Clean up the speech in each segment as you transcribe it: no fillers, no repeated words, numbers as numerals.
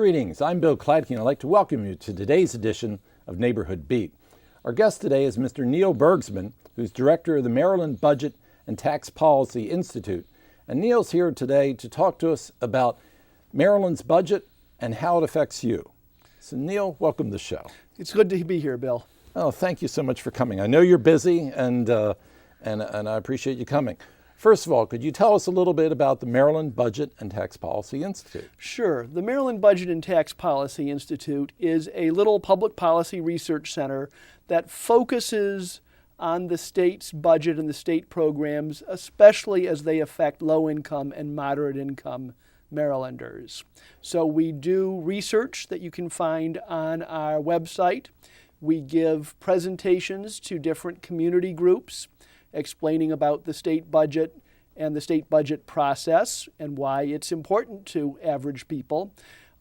Greetings, I'm Bill Kladke, and I'd like to welcome you to today's edition of Neighborhood Beat. Our guest today is Mr. Neil Bergsman, who's director of the Maryland Budget and Tax Policy Institute. And Neil's here today to talk to us about Maryland's budget and how it affects you. So Neil, welcome to the show. It's good to be here, Bill. Oh, thank you so much for coming. I know you're busy, and I appreciate you coming. First of all, could you tell us a little bit about the Maryland Budget and Tax Policy Institute? Sure. The Maryland Budget and Tax Policy Institute is a little public policy research center that focuses on the state's budget and the state programs, especially as they affect low-income and moderate-income Marylanders. So we do research that you can find on our website. We give presentations to different community groups explaining about the state budget and the state budget process and why it's important to average people.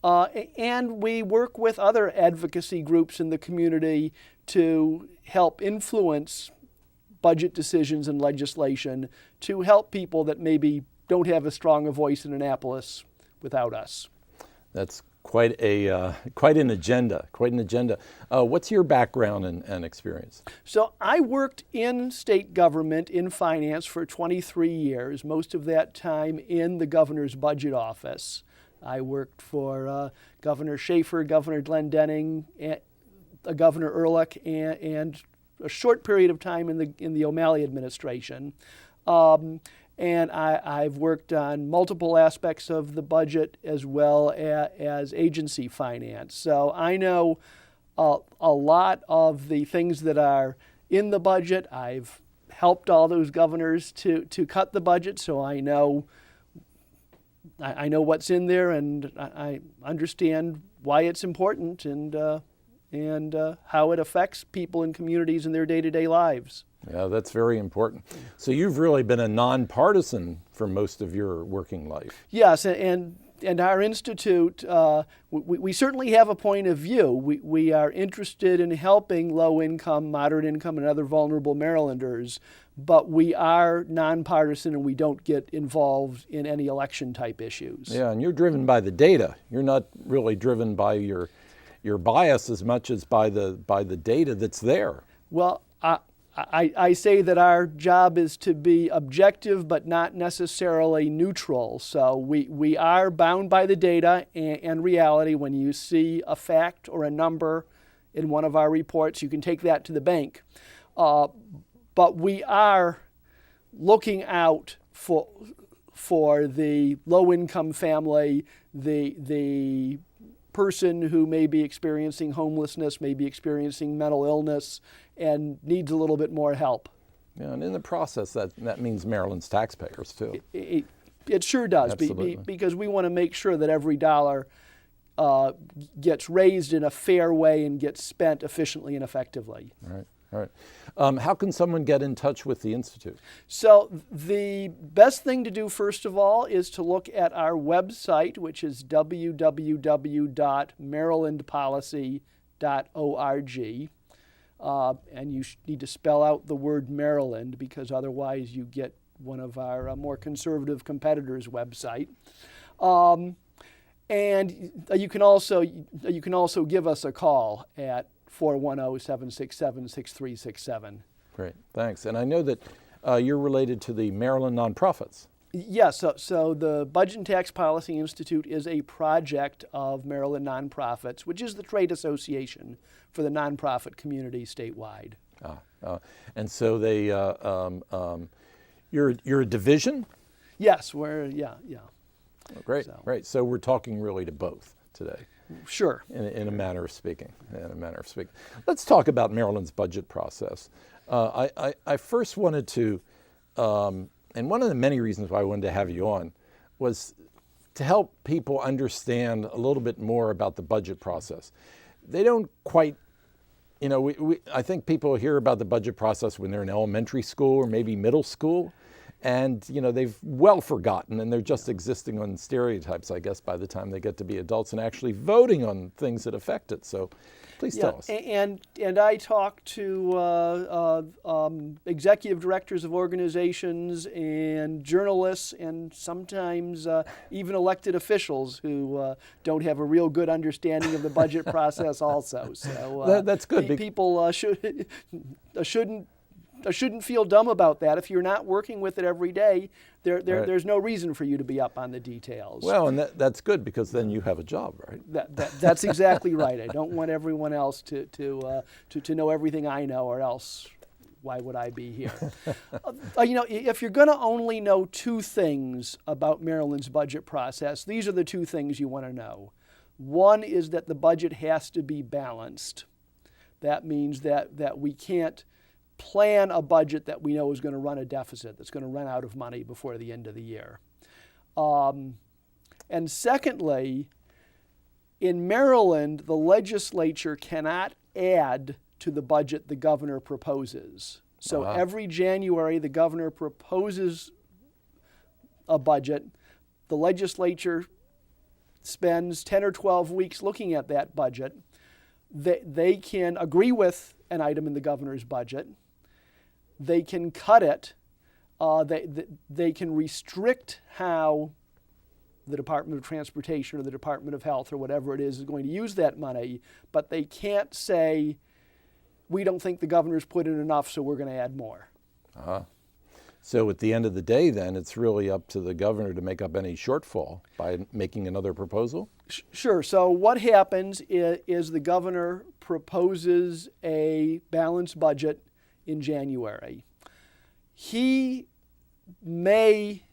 And we work with other advocacy groups in the community to help influence budget decisions and legislation to help people that maybe don't have as strong a voice in Annapolis without us. That's quite an agenda. What's your background and experience? So I worked in state government in finance for 23 years, most of that time in the governor's budget office. I worked for Governor Schaefer, Governor Glendening, Governor Ehrlich, and a short period of time in the O'Malley administration. And I've worked on multiple aspects of the budget as well as agency finance. So I know a lot of the things that are in the budget. I've helped all those governors to cut the budget, so I know what's in there, and I understand why it's important and how it affects people and communities in their day-to-day lives. Yeah, that's very important. So you've really been a nonpartisan for most of your working life. Yes, and our institute, we certainly have a point of view. We are interested in helping low-income, moderate-income, and other vulnerable Marylanders, but we are nonpartisan and we don't get involved in any election-type issues. Yeah, and you're driven by the data. You're not really driven by your bias as much as by the data that's there. Well, I say that our job is to be objective but not necessarily neutral. So we are bound by the data and reality. When you see a fact or a number in one of our reports, you can take that to the bank. But we are looking out for the low-income family, the person who may be experiencing homelessness, may be experiencing mental illness, and needs a little bit more help. Yeah, and in the process, that means Maryland's taxpayers too. It sure does, because we want to make sure that every dollar gets raised in a fair way and gets spent efficiently and effectively. All right. How can someone get in touch with the Institute? So the best thing to do, first of all, is to look at our website, which is www.marylandpolicy.org. And you need to spell out the word Maryland, because otherwise you get one of our more conservative competitors' website. And you can also give us a call at 410-767-6367. Great, thanks. And I know that you're related to the Maryland nonprofits. Yes, so the Budget and Tax Policy Institute is a project of Maryland nonprofits, which is the trade association for the nonprofit community statewide. And so they, you're a division? Yes, yeah. Oh, great, great. So we're talking really to both today. Sure. In a manner of speaking. Let's talk about Maryland's budget process. I first wanted to, and one of the many reasons why I wanted to have you on was to help people understand a little bit more about the budget process. They don't quite, I think people hear about the budget process when they're in elementary school or maybe middle school, And, they've well forgotten, and they're just existing on stereotypes, I guess, by the time they get to be adults and actually voting on things that affect it. So please tell us. And I talk to executive directors of organizations and journalists and sometimes even elected officials who don't have a real good understanding of the budget process also. So that's good. People shouldn't feel dumb about that. If you're not working with it every day, there's no reason for you to be up on the details. Well, and that's good because then you have a job, right? That's exactly right. I don't want everyone else to know everything I know, or else why would I be here? If you're going to only know two things about Maryland's budget process, these are the two things you want to know. One is that the budget has to be balanced. That means that we can't plan a budget that we know is going to run a deficit, that's going to run out of money before the end of the year. And secondly, in Maryland, the legislature cannot add to the budget the governor proposes. So every January, the governor proposes a budget. The legislature spends 10 or 12 weeks looking at that budget. They can agree with an item in the governor's budget. They can cut it. They can restrict how the Department of Transportation or the Department of Health or whatever it is going to use that money, but they can't say, we don't think the governor's put in enough, so we're going to add more. So at the end of the day, then, it's really up to the governor to make up any shortfall by making another proposal? Sure. So what happens is the governor proposes a balanced budget in January. He may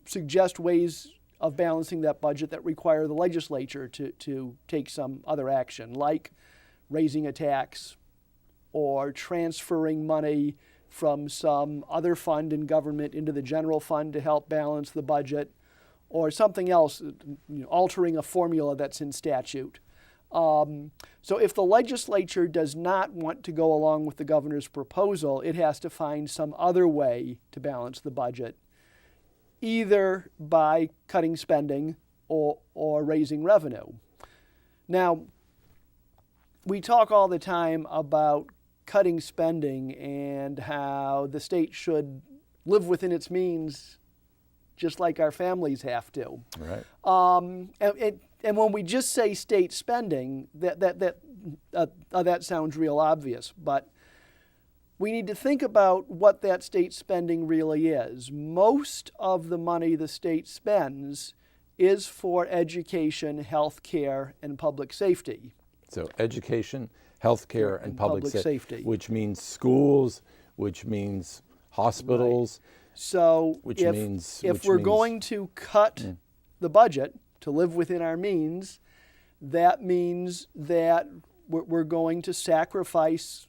suggest ways of balancing that budget that require the legislature to take some other action, like raising a tax or transferring money from some other fund in government into the general fund to help balance the budget, or something else, altering a formula that's in statute. So if the legislature does not want to go along with the governor's proposal, it has to find some other way to balance the budget, either by cutting spending or raising revenue. Now, we talk all the time about cutting spending and how the state should live within its means just like our families have to. Right. And when we just say state spending, that sounds real obvious, but we need to think about what that state spending really is. Most of the money the state spends is for education, health care, and public safety. So education, health care, and public safety, which means schools, which means hospitals. Right. So if we're going to cut the budget to live within our means, that means that we're going to sacrifice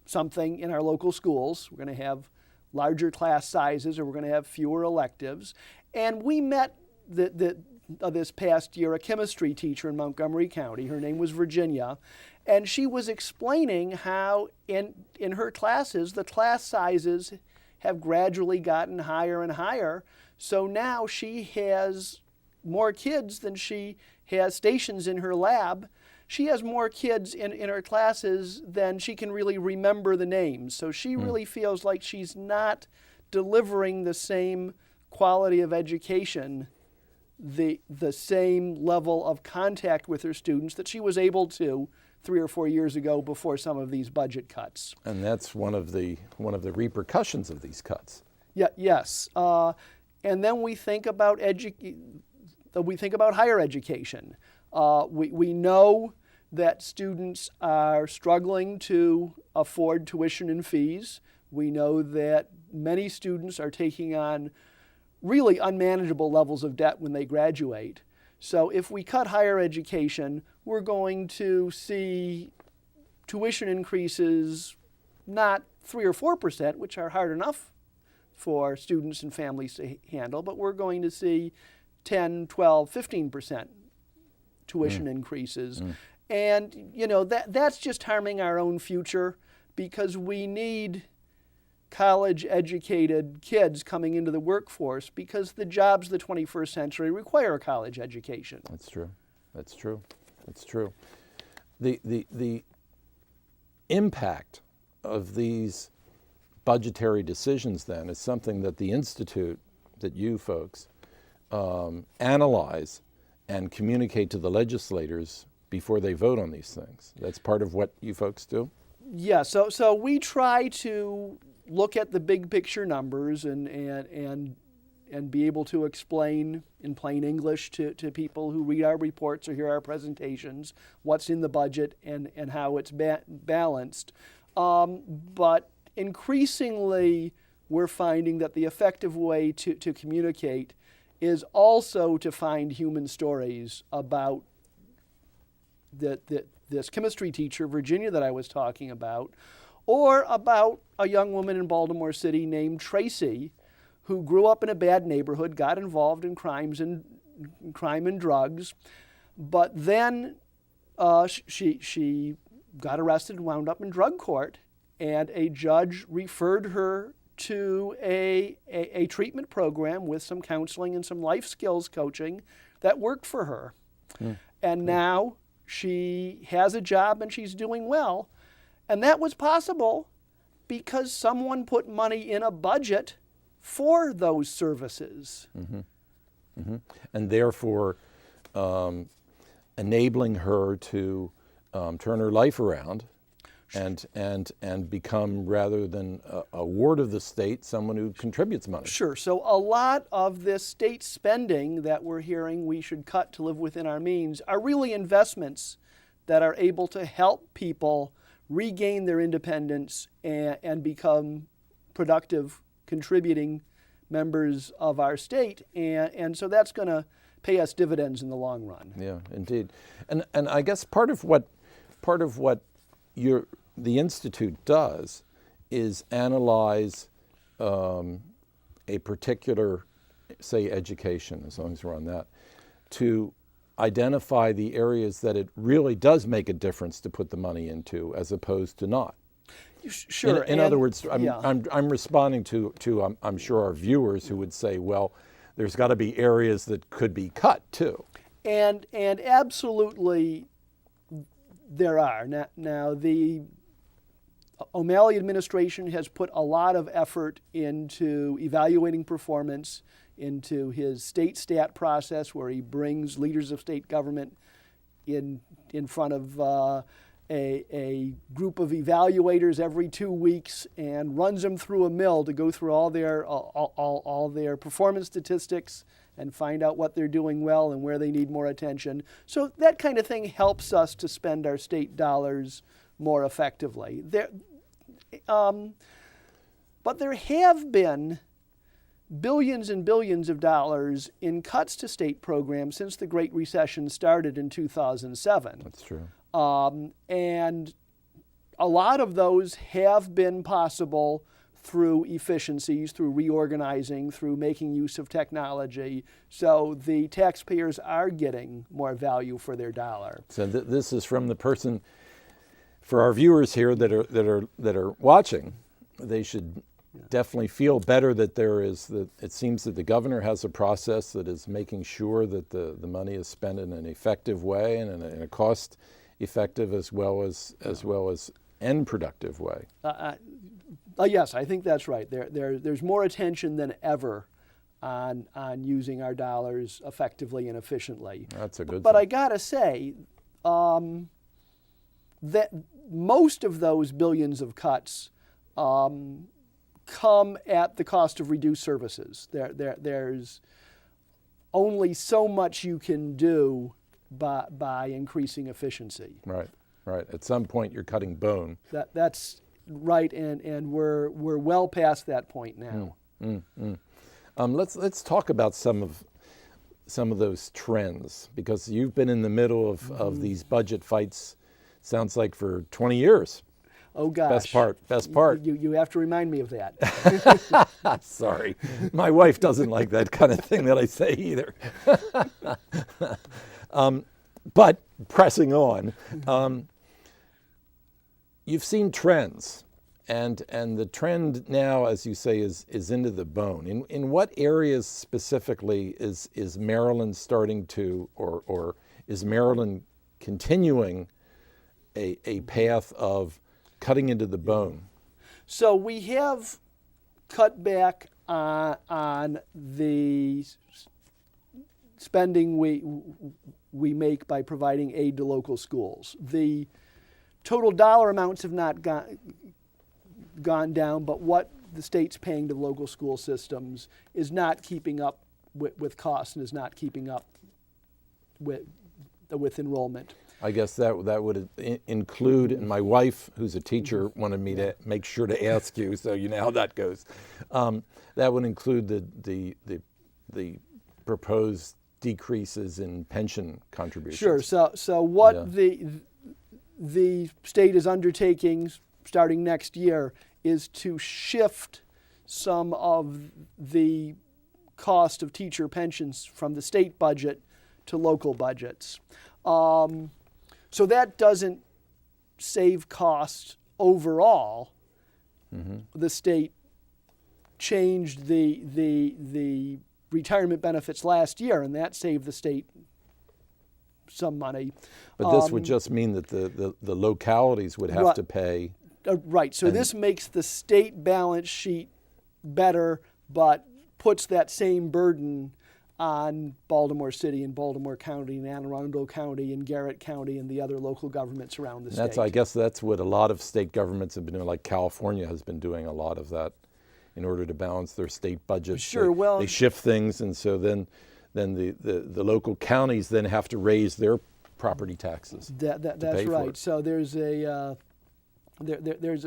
something in our local schools. We're going to have larger class sizes, or we're going to have fewer electives. And we met this past year a chemistry teacher in Montgomery County. Her name was Virginia. And she was explaining how in her classes, the class sizes have gradually gotten higher and higher. So now she has more kids than she has stations in her lab. She has more kids in her classes than she can really remember the names. So she really feels like she's not delivering the same quality of education, the same level of contact with her students that she was able to 3 or 4 years ago before some of these budget cuts. And that's one of the repercussions of these cuts. Yes. And then we think about higher education. We know that students are struggling to afford tuition and fees. We know that many students are taking on really unmanageable levels of debt when they graduate. So if we cut higher education, we're going to see tuition increases, not 3 or 4%, which are hard enough for students and families to handle, but we're going to see 10, 12, 15% tuition increases. And that's just harming our own future, because we need college-educated kids coming into the workforce because the jobs of the 21st century require a college education. That's true. That's true. That's true. The impact of these budgetary decisions then is something that the Institute, that you folks, analyze and communicate to the legislators before they vote on these things. That's part of what you folks do? Yeah, so we try to look at the big picture numbers and be able to explain in plain English to people who read our reports or hear our presentations what's in the budget and how it's balanced. But increasingly, we're finding that the effective way to communicate is also to find human stories about this chemistry teacher, Virginia, that I was talking about, or about a young woman in Baltimore City named Tracy, who grew up in a bad neighborhood, got involved in crime and drugs, but then she got arrested and wound up in drug court, and a judge referred her to a treatment program with some counseling and some life skills coaching that worked for her. And now she has a job and she's doing well. And that was possible because someone put money in a budget for those services. And therefore enabling her to turn her life around and become, rather than a ward of the state, someone who contributes money. Sure. So a lot of this state spending that we're hearing we should cut to live within our means are really investments that are able to help people regain their independence and become productive, contributing members of our state. And so that's going to pay us dividends in the long run. Yeah, indeed. And I guess part of what the Institute does is analyze a particular, say, education, as long as we're on that, to identify the areas that it really does make a difference to put the money into, as opposed to not. Sure. In other words, I'm responding to I'm sure our viewers who would say, well, there's got to be areas that could be cut too. And absolutely there are. Now the O'Malley administration has put a lot of effort into evaluating performance, into his state stat process, where he brings leaders of state government in front of a group of evaluators every 2 weeks and runs them through a mill to go through all their performance statistics and find out what they're doing well and where they need more attention. So that kind of thing helps us to spend our state dollars more effectively. But there have been billions and billions of dollars in cuts to state programs since the Great Recession started in 2007. That's true. And a lot of those have been possible through efficiencies, through reorganizing, through making use of technology. So the taxpayers are getting more value for their dollar. So this is from the person. For our viewers here that are watching, they should definitely feel better that it seems that the governor has a process that is making sure that the money is spent in an effective way and in a cost effective as well as end productive way. Yes, I think that's right. There's more attention than ever on using our dollars effectively and efficiently. That's a good But thing. I gotta say that most of those billions of cuts come at the cost of reduced services. There's only so much you can do by increasing efficiency. Right. At some point, you're cutting bone. That's right, and we're well past that point now. Let's talk about some of those trends, because you've been in the middle of these budget fights. Sounds like for 20 years. Oh gosh. Best part. You have to remind me of that. Sorry. My wife doesn't like that kind of thing that I say either. But pressing on, you've seen trends, And the trend now, as you say, is into the bone. In what areas specifically is Maryland starting to, or is Maryland continuing a path of cutting into the bone? So we have cut back on the spending we make by providing aid to local schools. The total dollar amounts have not gone down, but what the state's paying to local school systems is not keeping up with costs and is not keeping up with enrollment. I guess that would include, and my wife, who's a teacher, wanted me to make sure to ask you, so you know how that goes. That would include the proposed decreases in pension contributions. Sure. So what the state is undertaking starting next year is to shift some of the cost of teacher pensions from the state budget to local budgets. So that doesn't save costs overall. Mm-hmm. The state changed the retirement benefits last year, and that saved the state some money. But this would just mean that the localities would have to pay. Right. So this makes the state balance sheet better, but puts that same burden on Baltimore City and Baltimore County and Anne Arundel County and Garrett County and the other local governments around the state. I guess that's what a lot of state governments have been doing, like California has been doing a lot of that in order to balance their state budgets. Sure, they shift things, and so then the local counties then have to raise their property taxes. That's right. So there's a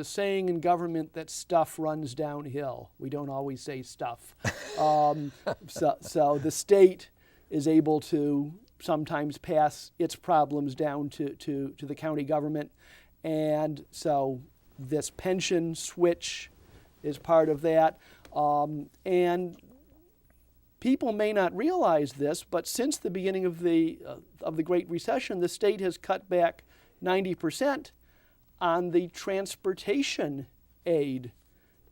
saying in government that stuff runs downhill. We don't always say stuff. So the state is able to sometimes pass its problems down to the county government. And so this pension switch is part of that. And people may not realize this, but since the beginning of the Great Recession, the state has cut back 90% on the transportation aid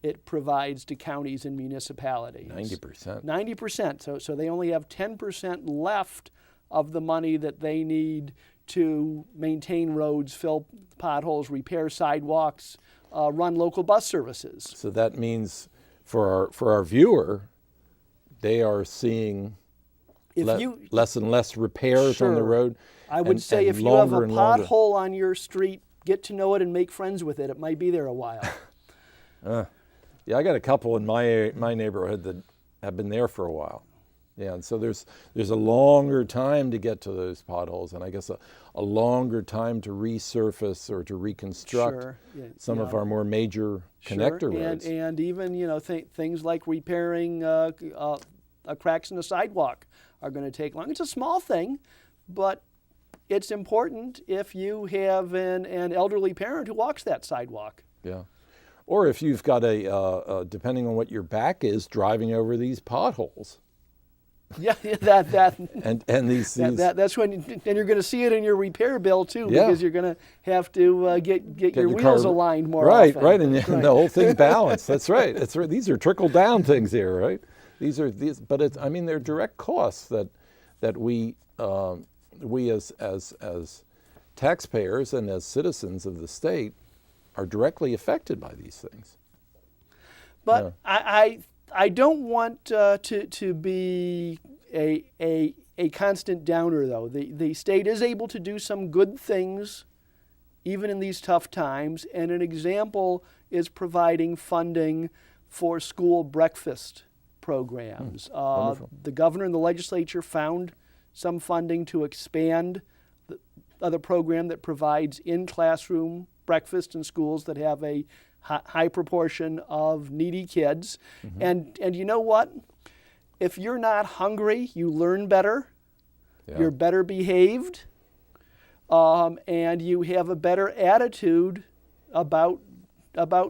it provides to counties and municipalities. 90%. 90%. So they only have 10% left of the money that they need to maintain roads, fill potholes, repair sidewalks, run local bus services. So that means for our viewer, they are seeing less and less repairs on the road. I would say if you have a pothole on your street, get to know it and make friends with it. It might be there a while. Yeah, I got a couple in my neighborhood that have been there for a while. Yeah, and so there's a longer time to get to those potholes, and I guess a longer time to resurface or to reconstruct some of our more major connector roads. And even things like repairing cracks in the sidewalk are going to take long. It's a small thing, but it's important if you have an elderly parent who walks that sidewalk. Yeah. Or if you've got depending on what your back is, driving over these potholes. Yeah, that and these that's when and you're going to see it in your repair bill too, because you're going to have to get your wheels aligned more often. Right, and the whole thing balanced. That's right. These are trickle down things here, right? But they're direct costs that we as taxpayers and as citizens of the state are directly affected by these things. But I don't want to be a constant downer, though. The state is able to do some good things even in these tough times, and an example is providing funding for school breakfast programs. The governor and the legislature found some funding to expand the program that provides in-classroom breakfast in schools that have a high proportion of needy kids. Mm-hmm. And you know what? If you're not hungry, you learn better, you're better behaved, and you have a better attitude about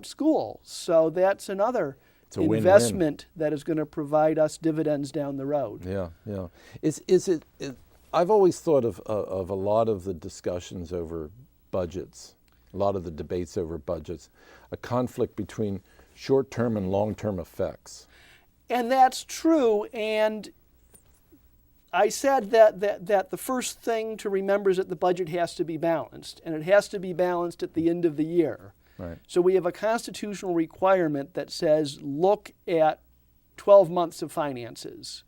school. So that's another investment that is going to provide us dividends down the road. Yeah. Is it I've always thought of a lot of the discussions over budgets a lot of the debates over budgets, a conflict between short-term and long-term effects. And that's true. And I said that the first thing to remember is that the budget has to be balanced, and it has to be balanced at the end of the year. Right. So we have a constitutional requirement that says look at 12 months of finances.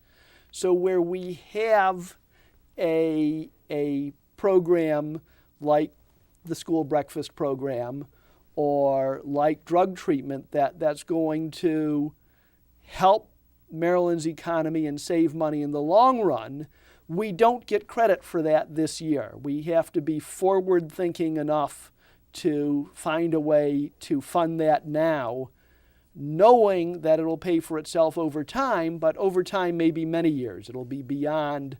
So where we have a program like the school breakfast program or like drug treatment that's going to help Maryland's economy and save money in the long run, we don't get credit for that this year. We have to be forward thinking enough to find a way to fund that now, knowing that it'll pay for itself over time, but over time maybe many years. It'll be beyond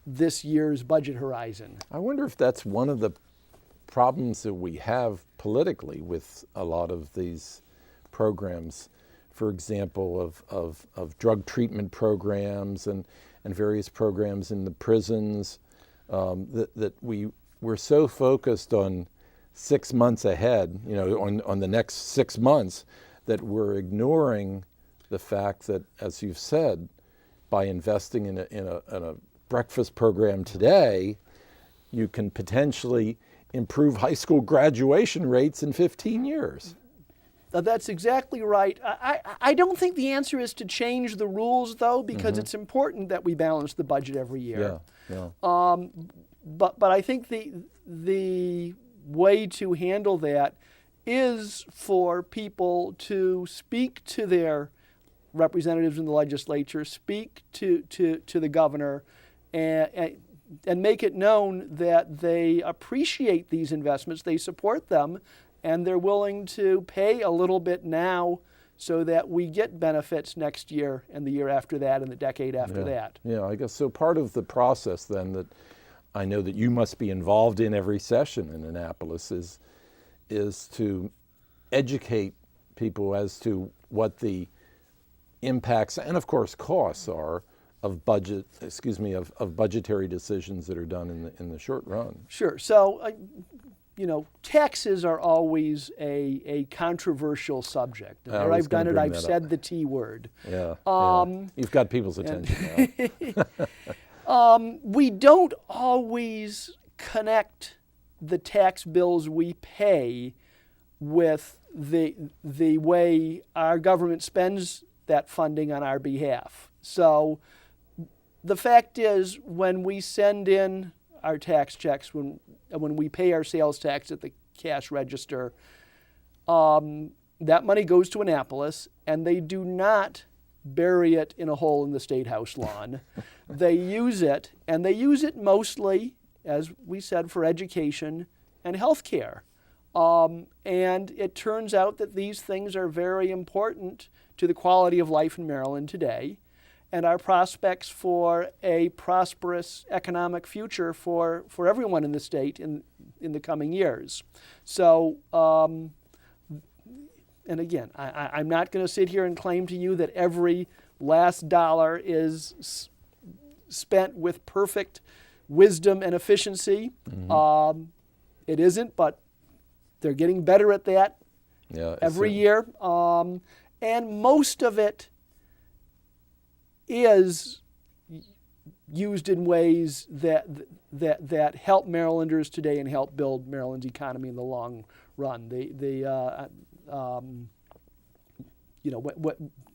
this year's budget horizon. I wonder if that's one of the problems that we have politically with a lot of these programs. For example, of drug treatment programs and various programs in the prisons, that we're so focused on 6 months ahead, on the next 6 months, that we're ignoring the fact that, as you've said, by investing in a breakfast program today, you can potentially improve high school graduation rates in 15 years. That's exactly right. I don't think the answer is to change the rules, though, because it's important that we balance the budget every year. Yeah. But I think the way to handle that is for people to speak to their representatives in the legislature, speak to the governor, and make it known that they appreciate these investments, they support them, and they're willing to pay a little bit now so that we get benefits next year and the year after that and the decade after that. Yeah, I guess so. Part of the process then that I know that you must be involved in every session in Annapolis is to educate people as to what the impacts and, of course, costs are of budgetary decisions that are done in the short run. Sure. So, taxes are always a controversial subject. And where I've done it, I've said the T word. Yeah. You've got people's attention now. We don't always connect the tax bills we pay with the way our government spends that funding on our behalf. So the fact is, when we send in our tax checks, when we pay our sales tax at the cash register, that money goes to Annapolis, and they do not bury it in a hole in the State House lawn. They use it, and they use it mostly, as we said, for education and health care. And it turns out that these things are very important to the quality of life in Maryland today and our prospects for a prosperous economic future for everyone in the state in the coming years. So, and again, I'm not going to sit here and claim to you that every last dollar is spent with perfect wisdom and efficiency. It isn't, but they're getting better at that every year. And most of it is used in ways that help Marylanders today and help build Maryland's economy in the long run.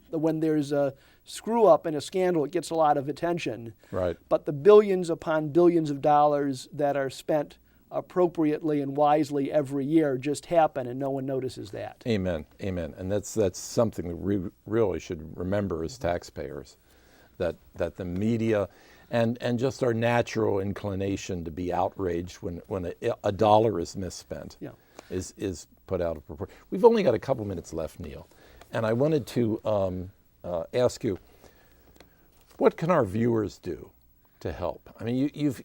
When there's a screw up and a scandal, it gets a lot of attention. Right. But the billions upon billions of dollars that are spent appropriately and wisely every year just happen, and no one notices that. Amen. And that's something that we really should remember as taxpayers, that the media and just our natural inclination to be outraged when a dollar is misspent is put out of proportion. We've only got a couple minutes left, Neil, and I wanted to ask you, what can our viewers do to help? I mean, you've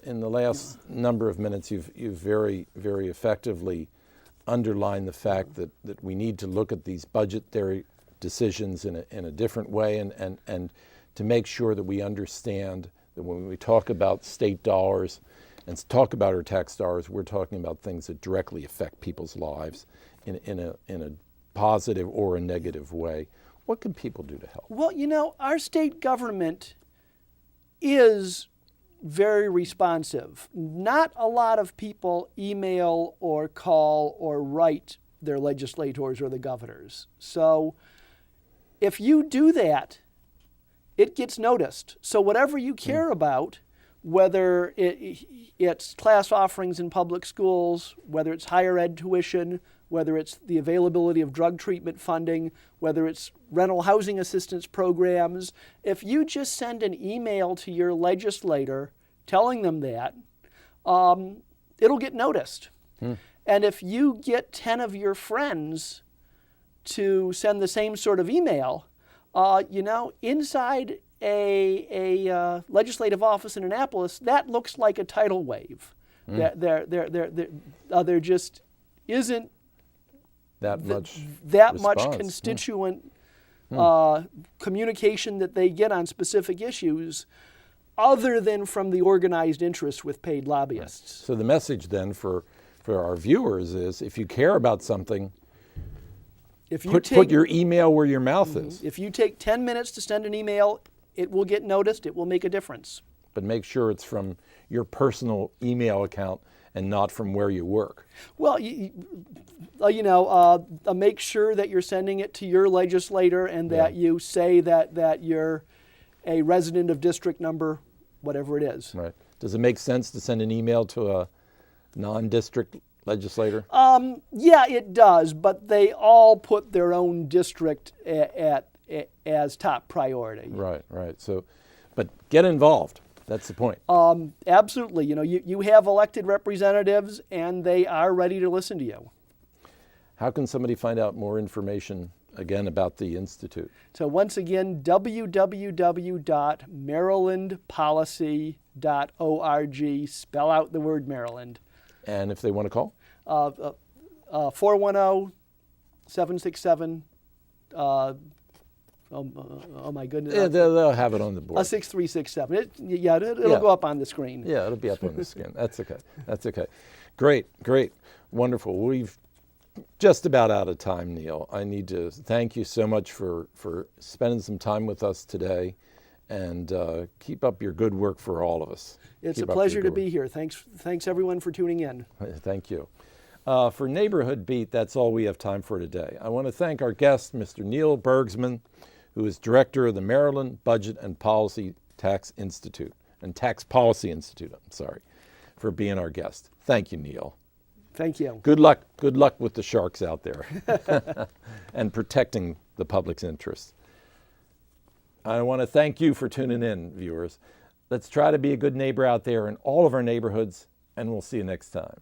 in the last number of minutes, you've very, very effectively underlined the fact that we need to look at these budgetary decisions in a different way and to make sure that we understand that when we talk about state dollars and talk about our tax dollars, we're talking about things that directly affect people's lives in a positive or a negative way. What can people do to help? Well, our state government is very responsive. Not a lot of people email or call or write their legislators or the governors. So if you do that, it gets noticed. So whatever you care about, whether it's class offerings in public schools, whether it's higher ed tuition, whether it's the availability of drug treatment funding, whether it's rental housing assistance programs, if you just send an email to your legislator telling them that, it'll get noticed. And if you get 10 of your friends to send the same sort of email, inside a legislative office in Annapolis, that looks like a tidal wave. There just isn't that much constituent communication that they get on specific issues, other than from the organized interests with paid lobbyists. So the message then for our viewers is, if you care about something, put your email where your mouth is. If you take 10 minutes to send an email, it will get noticed. It will make a difference. But make sure it's from your personal email account and not from where you work. Well, make sure that you're sending it to your legislator and that you say that you're a resident of district number, whatever it is. Right. Does it make sense to send an email to a non-district legislator? Yeah, it does, but they all put their own district as top priority. Right. So, but get involved. That's the point. Absolutely. You have elected representatives, and they are ready to listen to you. How can somebody find out more information, again, about the Institute? So once again, www.marylandpolicy.org. Spell out the word Maryland. And if they want to call? 410-767, oh my goodness. Yeah, they'll have it on the board. 6367. It'll go up on the screen. Yeah, it'll be up on the screen. That's okay. Great. Wonderful. We've just about out of time, Neil. I need to thank you so much for spending some time with us today, and keep up your good work for all of us. It's a pleasure to be here. Thanks everyone for tuning in. Thank you. For Neighborhood Beat, that's all we have time for today. I want to thank our guest, Mr. Neil Bergsman, who is director of the Maryland Budget and Policy Tax Institute, and Tax Policy Institute, for being our guest. Thank you, Neil. Thank you. Good luck with the sharks out there and protecting the public's interests. I want to thank you for tuning in, viewers. Let's try to be a good neighbor out there in all of our neighborhoods, and we'll see you next time.